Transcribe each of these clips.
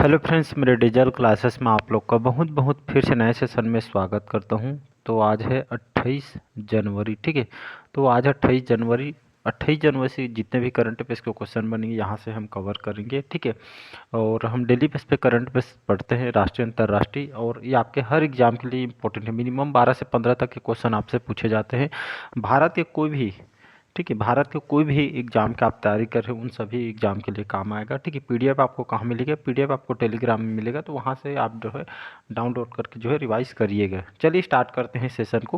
Hello friends, मेरे digital classes में आप लोग का बहुत बहुत फिर से नए सेशन में स्वागत करता हूं। तो आज है 28 जनवरी, ठीक है। तो आज 28 जनवरी से जितने भी करंट अफेयर्स के क्वेश्चन बनेंगे यहाँ से हम कवर करेंगे, ठीक है। और हम डेली बेस पे करंट अफेयर्स पढ़ते हैं, राष्ट्रीय अंतर्राष्ट्रीय, और ये आपके हर एग्जाम के लिए इंपॉर्टेंट है। मिनिमम 12 से 15 तक के क्वेश्चन आपसे पूछे जाते हैं। भारत के कोई भी, ठीक है, भारत के कोई भी एग्जाम का आप तैयारी कर रहे हो उन सभी एग्जाम के लिए काम आएगा, ठीक है। पीडीएफ आपको कहाँ मिलेगा? पीडीएफ आपको टेलीग्राम में मिलेगा, तो वहाँ से आप जो है डाउनलोड करके जो है रिवाइज करिएगा। चलिए स्टार्ट करते हैं सेशन को।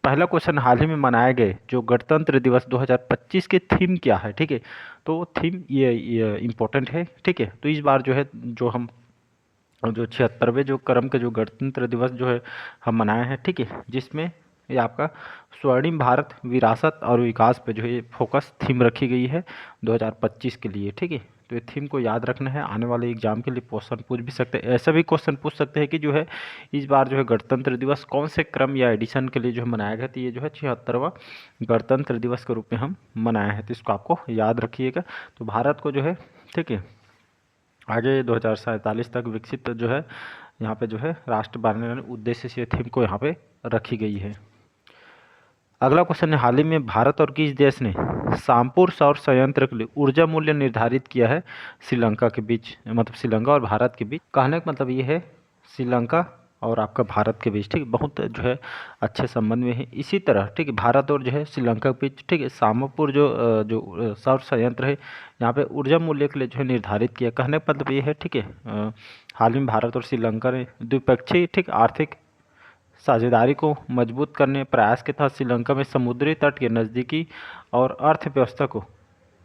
पहला क्वेश्चन, हाल ही में मनाए गए जो गणतंत्र दिवस 2025 के थीम क्या है, ठीक है। तो थीम ये इम्पोर्टेंट है, ठीक है। तो इस बार जो है जो 76वें जो क्रम के जो गणतंत्र दिवस जो है हम मनाए हैं, ठीक है, जिसमें ये आपका स्वर्णिम भारत विरासत और विकास पे जो है फोकस थीम रखी गई है 2025 के लिए, ठीक है। तो ये थीम को याद रखना है, आने वाले एग्जाम के लिए क्वेश्चन पूछ भी सकते हैं। ऐसा भी क्वेश्चन पूछ सकते हैं कि जो है इस बार जो है गणतंत्र दिवस कौन से क्रम या एडिशन के लिए जो है मनाया गया, तो ये जो है 76वां गणतंत्र दिवस के रूप में हम मनाए हैं, तो इसको आपको याद रखिएगा। तो भारत को जो है, ठीक है, आगे 2047 तक विकसित जो है यहाँ पे जो है राष्ट्र बनाने उद्देश्य से थीम को यहाँ पे रखी गई है। अगला क्वेश्चन है, हाल ही में भारत और किस देश ने शामपुर सौर संयंत्र के लिए ऊर्जा मूल्य निर्धारित किया है श्रीलंका के बीच, मतलब श्रीलंका और भारत के बीच। कहने का मतलब ये है श्रीलंका और आपका भारत के बीच, ठीक है, बहुत जो है अच्छे संबंध में है। इसी तरह, ठीक है, भारत और जो है श्रीलंका के बीच, ठीक है, शामपुर जो सौर संयंत्र है यहाँ पे ऊर्जा मूल्य के लिए जो है निर्धारित किया। कहने का मतलब ये है, ठीक है, हाल ही में भारत और श्रीलंका ने द्विपक्षीय, ठीक, आर्थिक साझेदारी को मजबूत करने प्रयास के तहत श्रीलंका में समुद्री तट के नज़दीकी और अर्थव्यवस्था को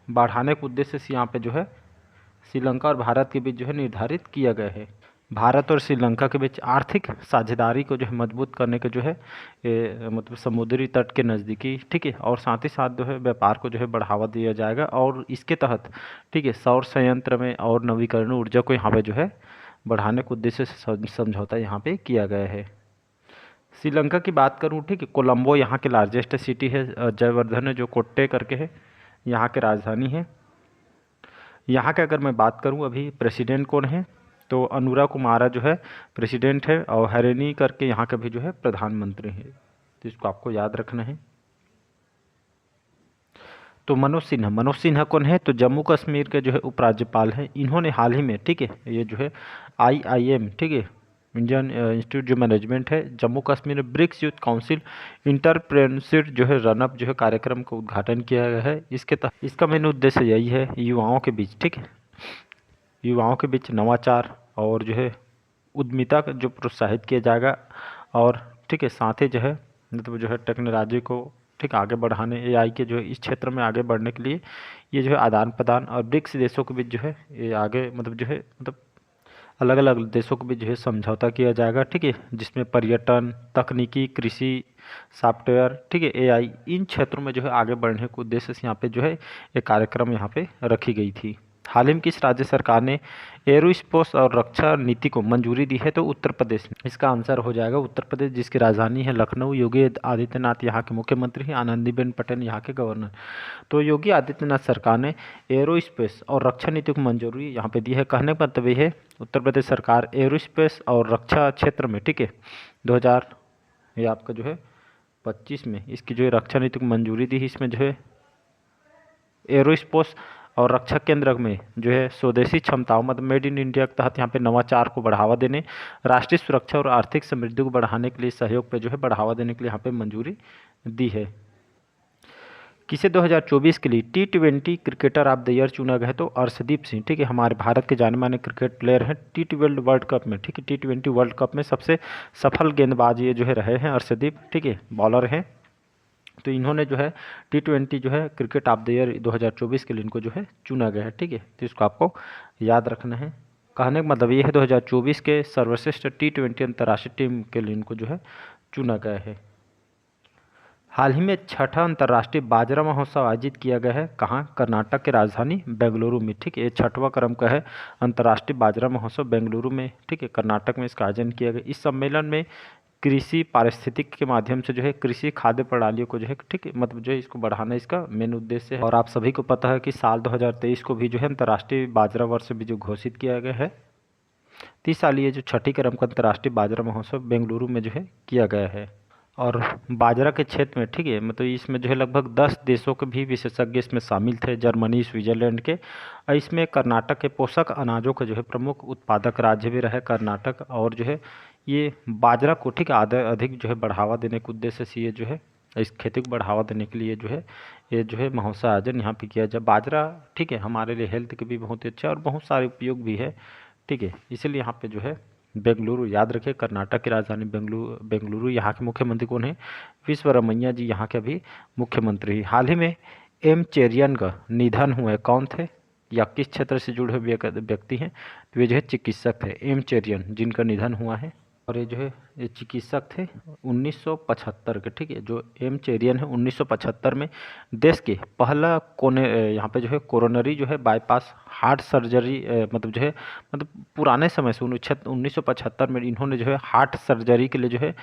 बढ़ाने के उद्देश्य से यहाँ पे जो है श्रीलंका और भारत के बीच जो है निर्धारित किया गया है। भारत और श्रीलंका के बीच आर्थिक साझेदारी को जो है मजबूत करने के जो है मतलब समुद्री तट के नज़दीकी, ठीक है, और साथ ही साथ जो है व्यापार को जो है बढ़ावा दिया जाएगा। और इसके तहत, ठीक है, सौर संयंत्र में और नवीकरणीय ऊर्जा को यहाँ पे जो है बढ़ाने के उद्देश्य से समझौता यहाँ पे किया गया है। श्रीलंका की बात करूँ, ठीक है, कोलंबो यहाँ के लार्जेस्ट सिटी है। जयवर्धन है जो कोट्टे करके है यहाँ के राजधानी है। यहाँ के अगर मैं बात करूँ अभी प्रेसिडेंट कौन है, तो अनुरा कुमारा जो है प्रेसिडेंट है, और हरेनी करके यहाँ के भी जो है प्रधानमंत्री है, तो इसको आपको याद रखना है। तो मनोज सिन्हा कौन है? तो जम्मू कश्मीर के जो है उपराज्यपाल हैं। इन्होंने हाल ही में, ठीक है, ये जो है IIM, ठीक है, इंडियन इंस्टीट्यूट जो मैनेजमेंट है जम्मू कश्मीर में ब्रिक्स यूथ काउंसिल इंटरप्रेन्योरशिप जो है रनअप जो है कार्यक्रम का उद्घाटन किया गया है। इसके तहत इसका मेन उद्देश्य यही है, युवाओं के बीच, ठीक है, युवाओं के बीच नवाचार और जो है उद्यमिता जो प्रोत्साहित किया जाएगा। और ठीक है, साथ ही जो है मतलब जो है टेक्नोलॉजी को, ठीक, आगे बढ़ाने, AI के जो है इस क्षेत्र में आगे बढ़ने के लिए ये जो है आदान प्रदान और ब्रिक्स देशों के बीच जो है ये आगे मतलब जो है मतलब अलग अलग देशों के बीच जो है समझौता किया जाएगा, ठीक है, जिसमें पर्यटन, तकनीकी, कृषि, सॉफ्टवेयर, ठीक है, AI, इन क्षेत्रों में जो है आगे बढ़ने के उद्देश्य से यहाँ पे जो है एक कार्यक्रम यहाँ पे रखी गई थी। हाल ही में किस राज्य सरकार ने एरोस्पेस और रक्षा नीति को मंजूरी दी है? तो उत्तर प्रदेश ने। इसका आंसर हो जाएगा उत्तर प्रदेश, जिसकी राजधानी है लखनऊ। योगी आदित्यनाथ यहाँ के मुख्यमंत्री हैं, आनंदीबेन पटेल यहाँ के गवर्नर। तो योगी आदित्यनाथ सरकार ने एरोस्पेस और रक्षा नीति को मंजूरी यहाँ पे दी है। कहने का मतलब ये है उत्तर प्रदेश सरकार एरोस्पेस और रक्षा क्षेत्र में, ठीक है, 2000 ये आपका जो है 25 में इसकी जो है रक्षा नीति को मंजूरी दी है। इसमें जो है एरोस्पेस और रक्षा केंद्र में जो है स्वदेशी क्षमताओं, मतलब मेड इन इंडिया के तहत यहाँ पे नवाचार को बढ़ावा देने, राष्ट्रीय सुरक्षा और आर्थिक समृद्धि को बढ़ाने के लिए सहयोग पे जो है बढ़ावा देने के लिए यहाँ पे मंजूरी दी है। किसे 2024 के लिए T20 cricketer of the year चुना गया है? तो अर्शदीप सिंह, ठीक है, हमारे भारत के जाने माने क्रिकेट प्लेयर हैं। T20 वर्ल्ड कप में, ठीक है, T20 वर्ल्ड कप में सबसे सफल गेंदबाज ये जो है रहे हैं अर्शदीप, ठीक है, बॉलर हैं। तो इन्होंने जो है T20 जो है क्रिकेट ऑफ द ईयर 2024 के लिए इनको जो है चुना गया है, ठीक है, तो इसको आपको याद रखना है। कहने का मतलब ये है 2024 के सर्वश्रेष्ठ T20 अंतर्राष्ट्रीय टीम के लिए इनको जो है चुना गया है। हाल ही में छठा अंतर्राष्ट्रीय बाजरा महोत्सव आयोजित किया गया है। कहाँ? कर्नाटक के राजधानी बेंगलुरु में, ठीक है, ये छठवां क्रम का है अंतर्राष्ट्रीय बाजरा महोत्सव बेंगलुरु में, ठीक है, कर्नाटक में इसका आयोजन किया गया। इस सम्मेलन में कृषि पारिस्थितिक के माध्यम से जो है कृषि खाद्य प्रणालियों को जो है, ठीक है, मतलब जो है इसको बढ़ाना इसका मेन उद्देश्य है। और आप सभी को पता है कि साल 2023 को भी जो है अंतर्राष्ट्रीय बाजरा वर्ष भी जो घोषित किया गया है। तो इस साल ये जो छठी क्रम का अंतर्राष्ट्रीय बाजरा महोत्सव बेंगलुरु में जो है किया गया है। और बाजरा के क्षेत्र में, ठीक है, मतलब इसमें जो है लगभग 10 देशों के भी विशेषज्ञ इसमें शामिल थे, जर्मनी, स्विट्जरलैंड के। और इसमें कर्नाटक के पोषक अनाजों का जो है प्रमुख उत्पादक राज्य भी रहा है कर्नाटक। और जो है ये बाजरा को, ठीक है, अधिक जो है बढ़ावा देने के उद्देश्य से ये जो है इस खेती को बढ़ावा देने के लिए जो है ये जो है महोत्सव आयोजन यहाँ पे किया जाए। बाजरा, ठीक है, हमारे लिए हेल्थ के भी बहुत ही अच्छा और बहुत सारे उपयोग भी है, ठीक है। इसलिए यहाँ पे जो है बेंगलुरु, याद रखिए कर्नाटक की राजधानी बेंगलुरु। यहाँ के मुख्यमंत्री कौन है? विश्वरमैया जी यहाँ के अभी मुख्यमंत्री। हाल ही में एम चेरियन का निधन हुआ है। कौन थे या किस क्षेत्र से जुड़े हुए व्यक्ति हैं? तो वे जो है चिकित्सक थे, एम चेरियन, जिनका निधन हुआ है। और ये जो है ये चिकित्सक थे 1975 के, ठीक है। जो एम चेरियन है 1975 में देश के पहला कोने यहाँ पे जो है कोरोनरी जो है बाईपास हार्ट सर्जरी, मतलब जो है मतलब पुराने समय से 1975 में इन्होंने जो है हार्ट सर्जरी के लिए जो है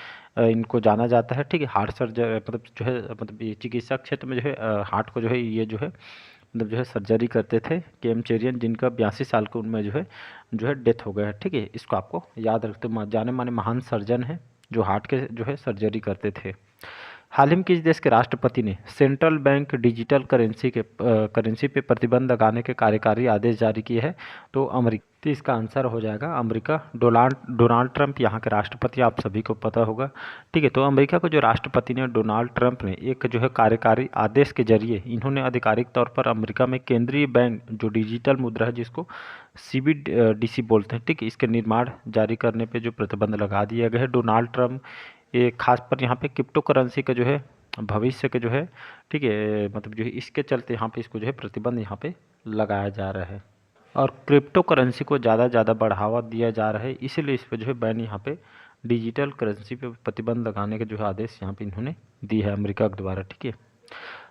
इनको जाना जाता है, ठीक है। हार्ट सर्जरी मतलब जो है मतलब ये चिकित्सा क्षेत्र में जो है हार्ट को जो है ये जो है मतलब जो है सर्जरी करते थे केम चेरियन, जिनका 82 साल की उम्र में जो है डेथ हो गया है, ठीक है। इसको आपको याद रखते, जाने माने महान सर्जन है जो हार्ट के जो है सर्जरी करते थे। हाल ही में किस देश के राष्ट्रपति ने सेंट्रल बैंक डिजिटल करेंसी पे प्रतिबंध लगाने के कार्यकारी आदेश जारी किए हैं? तो अमेरिका। तो इसका आंसर हो जाएगा अमेरिका। डोनाल्ड ट्रंप यहाँ के राष्ट्रपति, आप सभी को पता होगा, ठीक है। तो अमेरिका को जो राष्ट्रपति ने डोनाल्ड ट्रंप ने एक जो है कार्यकारी आदेश के जरिए इन्होंने आधिकारिक तौर पर अमेरिका में केंद्रीय बैंक जो डिजिटल मुद्रा है जिसको CBDC बोलते हैं, ठीक है, इसके निर्माण जारी करने पे जो प्रतिबंध लगा दिया गया है। डोनाल्ड ट्रंप ये खास पर यहाँ पे क्रिप्टो करेंसी का जो है भविष्य के जो है, ठीक है, मतलब जो है इसके चलते यहाँ पे इसको जो है प्रतिबंध यहाँ पे लगाया जा रहा है। और क्रिप्टो करेंसी को ज़्यादा बढ़ावा दिया जा रहा है, इसीलिए इस पर जो है बैन यहाँ पे डिजिटल करेंसी पे प्रतिबंध लगाने के जो है आदेश यहाँ पे इन्होंने दी है अमेरिका के द्वारा, ठीक है।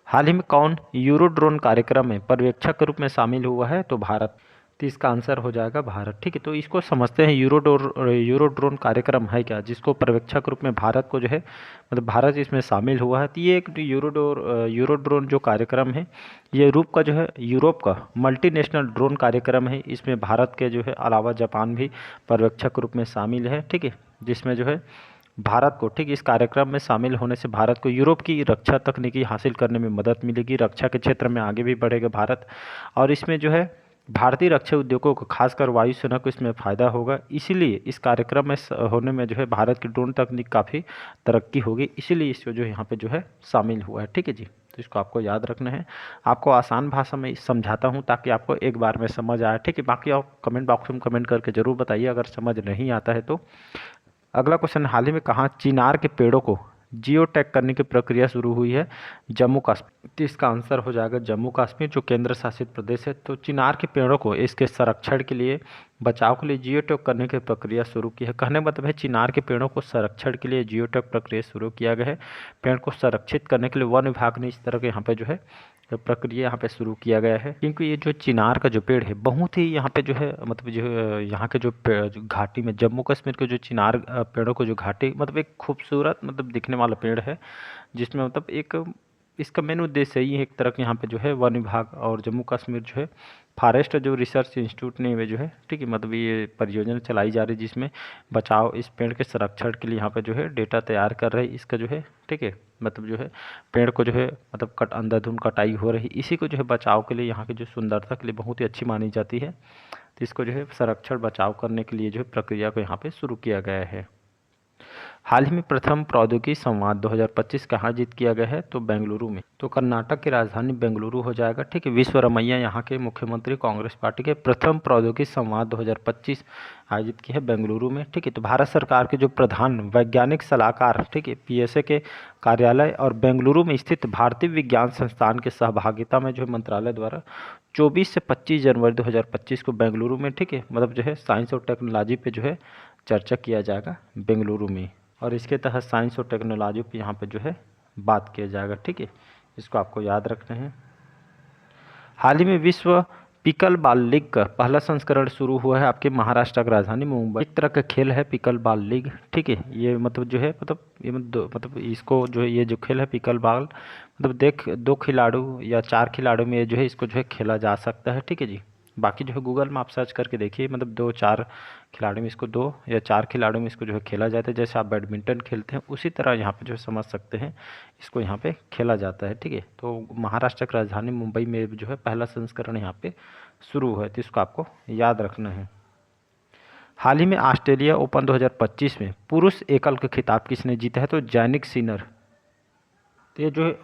हाल ही में कौन यूरो ड्रोन कार्यक्रम में पर्यवेक्षक के रूप में शामिल हुआ है? तो भारत। तो इसका आंसर हो जाएगा भारत, ठीक है। तो इसको समझते हैं यूरो ड्रोन कार्यक्रम है क्या, जिसको पर्यवेक्षक के रूप में भारत को जो है मतलब भारत इसमें शामिल हुआ है। तो ये एक यूरो ड्रोन जो कार्यक्रम है ये यूरोप का मल्टीनेशनल ड्रोन कार्यक्रम है। इसमें भारत के जो है अलावा जापान भी पर्यवेक्षक के रूप में शामिल है, ठीक है। जिसमें जो है भारत को, ठीक, इस कार्यक्रम में शामिल होने से भारत को यूरोप की रक्षा तकनीकी हासिल करने में मदद मिलेगी, रक्षा के क्षेत्र में आगे भी बढ़ेगा भारत। और इसमें जो है भारतीय रक्षा उद्योगों को, खासकर वायुसेना को इसमें फ़ायदा होगा। इसीलिए इस कार्यक्रम में होने में जो है भारत की ड्रोन तकनीक काफ़ी तरक्की होगी, इसीलिए इसको जो यहाँ पे जो है शामिल हुआ है, ठीक है जी। तो इसको आपको याद रखना है। आपको आसान भाषा में समझाता हूँ ताकि आपको एक बार में समझ आए, ठीक है। बाकी आप कमेंट बॉक्स में कमेंट करके ज़रूर बताइए अगर समझ नहीं आता है तो। अगला क्वेश्चन, हाल ही में कहाँ चिनार के पेड़ों को जियो टैग करने की प्रक्रिया शुरू हुई है? जम्मू कश्मीर। तो इसका आंसर हो जाएगा जम्मू कश्मीर, जो केंद्र शासित प्रदेश है। तो चिनार के पेड़ों को इसके संरक्षण के लिए, बचाव के लिए जियो टैग करने की प्रक्रिया शुरू की है। कहने का मतलब है चिनार के पेड़ों को संरक्षण के लिए जियो टैग प्रक्रिया शुरू किया गया है। पेड़ को संरक्षित करने के लिए वन विभाग ने इस तरह के यहाँ पे जो है प्रक्रिया यहाँ पे शुरू किया गया है, क्योंकि ये जो चिनार का जो पेड़ है बहुत ही यहाँ पे जो है मतलब जो यहाँ के जो घाटी में, जम्मू कश्मीर के जो चिनार पेड़ों को जो घाटी मतलब एक खूबसूरत मतलब दिखने वाला पेड़ है, जिसमें मतलब एक इसका मेन उद्देश्य यही है एक तरह के यहाँ पे जो है वन विभाग और जम्मू कश्मीर जो है फॉरेस्ट जो रिसर्च इंस्टीट्यूट ने वे जो है, ठीक है, मतलब ये परियोजना चलाई जा रही है जिसमें बचाव, इस पेड़ के संरक्षण के लिए यहाँ पे जो है डेटा तैयार कर रहे हैं इसका जो है, ठीक है, मतलब जो है पेड़ को जो है मतलब अंधाधुंध कटाई हो रही, इसी को जो है बचाव के लिए, यहाँ की जो सुंदरता के लिए बहुत ही अच्छी मानी जाती है। तो इसको जो है संरक्षण बचाव करने के लिए जो है प्रक्रिया को यहाँ पे शुरू किया गया है। हाल ही में प्रथम प्रौद्योगिकी संवाद 2025 कहाँ आयोजित किया गया है? तो बेंगलुरु में। तो कर्नाटक की राजधानी बेंगलुरु हो जाएगा, ठीक है। विश्वरमैया यहाँ के मुख्यमंत्री, कांग्रेस पार्टी के। प्रथम प्रौद्योगिकी संवाद 2025 आयोजित की है बेंगलुरु में, ठीक है। तो भारत सरकार के जो प्रधान वैज्ञानिक सलाहकार, ठीक है, PSA के कार्यालय और बेंगलुरु में स्थित भारतीय विज्ञान संस्थान के सहभागिता में जो है मंत्रालय द्वारा 24 से 25 जनवरी 2025 को बेंगलुरु में, ठीक है, मतलब जो है साइंस और टेक्नोलॉजी पे जो है चर्चा किया जाएगा बेंगलुरु में। और इसके तहत साइंस और टेक्नोलॉजी पे यहाँ पे जो है बात किया जाएगा, ठीक है। इसको आपको याद रखना है। हाल ही में विश्व पिकल बॉल लीग का पहला संस्करण शुरू हुआ है आपके महाराष्ट्र की राजधानी मुंबई। एक तरह का खेल है पिकल बॉल लीग, ठीक है। ये मतलब जो है मतलब इसको जो है ये जो खेल है पिकल बॉल मतलब 2 खिलाड़ू या 4 खिलाड़ू में जो है इसको जो है खेला जा सकता है, ठीक है जी। बाकी जो है गूगल में आप सर्च करके देखिए, मतलब 2-4 खिलाड़ियों में इसको 2 या 4 खिलाड़ियों में इसको जो है खेला जाता है। जैसे आप बैडमिंटन खेलते हैं उसी तरह यहाँ पे जो है समझ सकते हैं इसको यहाँ पे खेला जाता है, ठीक है। तो महाराष्ट्र की राजधानी मुंबई में जो है पहला संस्करण यहाँ पे शुरू हुआ है, तो इसको आपको याद रखना है। हाल ही में ऑस्ट्रेलिया ओपन 2025 में पुरुष एकल का खिताब किसने जीता है? तो जैनिक सिनर। तो ये जो है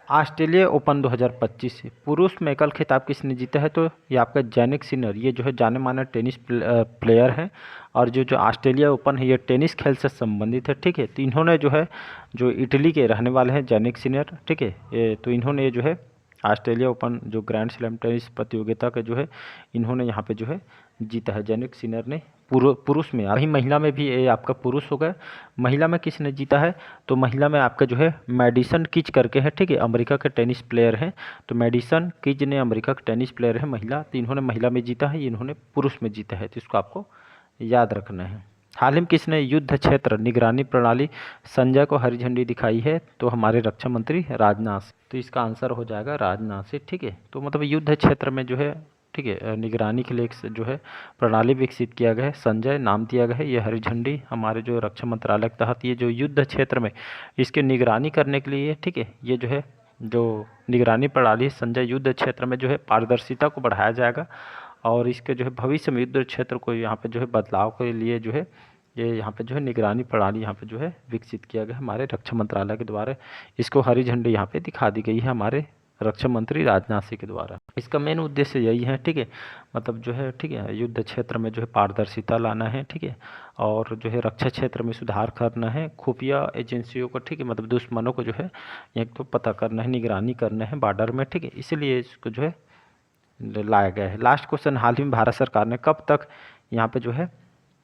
ऑस्ट्रेलिया ओपन 2025 से पुरुष में एकल खिताब किसने जीता है? तो ये आपका जैनिक सिनर, ये जो है जाने माने टेनिस प्लेयर हैं। और जो जो ऑस्ट्रेलिया ओपन है ये टेनिस खेल से संबंधित है, ठीक है। तो इन्होंने जो है जो इटली के रहने वाले हैं जैनिक सिनर, ठीक है। ये तो इन्होंने जो है ऑस्ट्रेलिया ओपन जो ग्रैंड स्लैम टेनिस प्रतियोगिता का जो है इन्होंने यहाँ पे जो है जीता है, जैनिक सिनर ने पुरुष में। वहीं महिला में भी ये आपका पुरुष हो गया। महिला में किसने जीता है? तो महिला में आपका जो है मैडिसन किज करके है, ठीक है, अमेरिका के टेनिस प्लेयर हैं। तो मैडिसन किज ने अमेरिका के टेनिस प्लेयर है महिला, तो इन्होंने महिला में जीता है, इन्होंने पुरुष में जीता है, तो इसको आपको याद रखना है। हाल ही में किसने युद्ध क्षेत्र निगरानी प्रणाली संजय को हरी झंडी दिखाई है? तो हमारे रक्षा मंत्री राजनाथ सिंह। तो इसका आंसर हो जाएगा राजनाथ सिंह, ठीक है। तो मतलब युद्ध क्षेत्र में जो है, ठीक है, निगरानी के लिए एक जो है प्रणाली विकसित किया गया है, संजय नाम दिया गया है। ये हरी झंडी हमारे जो रक्षा मंत्रालय के तहत ये जो युद्ध क्षेत्र में इसकी निगरानी करने के लिए, ठीक है, ये जो है जो निगरानी प्रणाली संजय युद्ध क्षेत्र में जो है पारदर्शिता को बढ़ाया जाएगा और इसके जो है भविष्य में युद्ध क्षेत्र को यहाँ पे जो है बदलाव के लिए जो है ये यहाँ पे जो है निगरानी प्रणाली यहाँ पे जो है विकसित किया गया हमारे रक्षा मंत्रालय के द्वारा। इसको हरी झंडी यहाँ पे दिखा दी गई है हमारे रक्षा मंत्री राजनाथ सिंह के द्वारा। इसका मेन उद्देश्य यही है, ठीक है, मतलब जो है, ठीक है, युद्ध क्षेत्र में जो है पारदर्शिता लाना है, ठीक है, और जो है रक्षा क्षेत्र में सुधार करना है, खुफिया एजेंसियों को, ठीक है, मतलब दुश्मनों को जो है एक तो पता करना है, निगरानी करना है बॉर्डर में, ठीक है, इसीलिए इसको जो है लाया गया है। लास्ट क्वेश्चन, हाल ही में भारत सरकार ने कब तक यहाँ पे जो है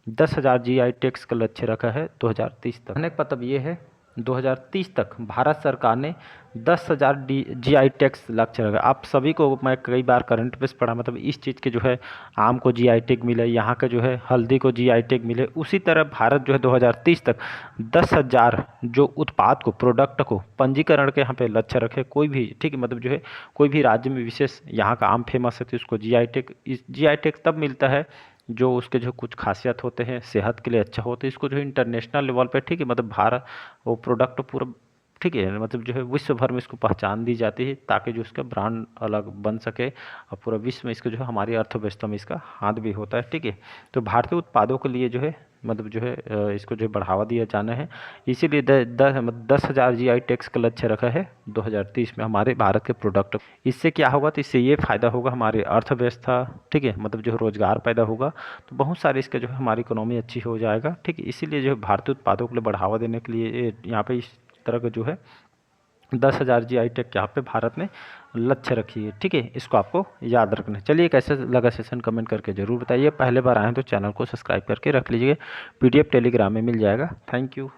10,000 GI टैक्स का लक्ष्य रखा है? 2030 तक। कहने का मतलब ये है 2030 तक भारत सरकार ने 10,000 GI टैक्स लक्ष्य रखा। आप सभी को मैं कई बार करंट अफेयर्स पढ़ा, मतलब इस चीज़ के जो है आम को GI टैग मिले, यहाँ का जो है हल्दी को GI टैग मिले, उसी तरह भारत जो है 2030 तक 10,000 जो उत्पाद को, प्रोडक्ट को पंजीकरण के यहाँ पे लक्ष्य रखे। कोई भी, ठीक है, मतलब जो है कोई भी राज्य में विशेष यहाँ का आम फेमस है तो उसको GI टैग, इस GI टैग तब मिलता है जो उसके जो कुछ खासियत होते हैं, सेहत के लिए अच्छा होता है, इसको जो है इंटरनेशनल लेवल पे, ठीक है, मतलब भारत वो प्रोडक्ट पूरा, ठीक है, मतलब जो है विश्व भर में इसको पहचान दी जाती है ताकि जो उसका ब्रांड अलग बन सके और पूरा विश्व में इसको जो है हमारी अर्थव्यवस्था में इसका हाथ भी होता है, ठीक है। तो भारतीय उत्पादों के लिए जो है मतलब जो है इसको जो है बढ़ावा दिया जाना है, इसीलिए 10,000 GI टैक्स का लक्ष्य रखा है 2030 में हमारे भारत के प्रोडक्ट। इससे क्या होगा? तो इससे ये फायदा होगा हमारी अर्थव्यवस्था, ठीक है, मतलब जो रोजगार पैदा होगा, तो बहुत सारे इसका जो है हमारी इकोनॉमी अच्छी हो जाएगा, ठीक है। इसीलिए जो है भारतीय उत्पादों के लिए बढ़ावा देने के लिए यहाँ पे इस तरह का जो है 10,000 GI टैग यहाँ पे भारत ने लक्ष्य रखी है, ठीक है, इसको आपको याद रखना है। चलिए कैसे लगा सेशन कमेंट करके जरूर बताइए। पहले बार आए हैं तो चैनल को सब्सक्राइब करके रख लीजिए, PDF टेलीग्राम में मिल जाएगा। Thank you.